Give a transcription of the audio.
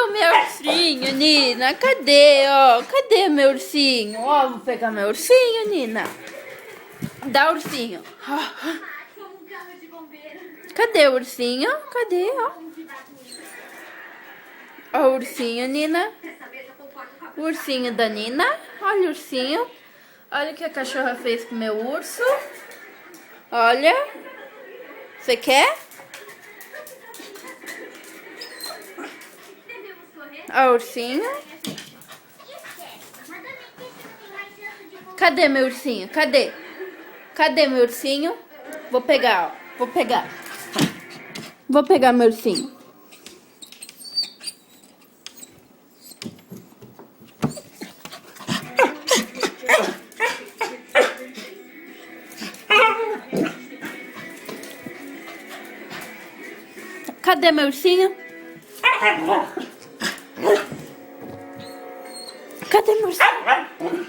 o meu ursinho, Nina? Cadê, ó? Cadê meu ursinho? Ó, vou pegar meu ursinho, Nina. Dá o ursinho. Cadê o ursinho? Cadê, ó? Ó o ursinho, Nina. O ursinho da Nina. Olha o ursinho. Olha o que a cachorra fez com o meu urso. Olha. Você quer? Ó o ursinho. Cadê meu ursinho? Cadê? Cadê meu ursinho? Vou pegar, ó. Vou pegar. Vou pegar meu ursinho. Cadê meu ursinho? Cadê meu ursinho?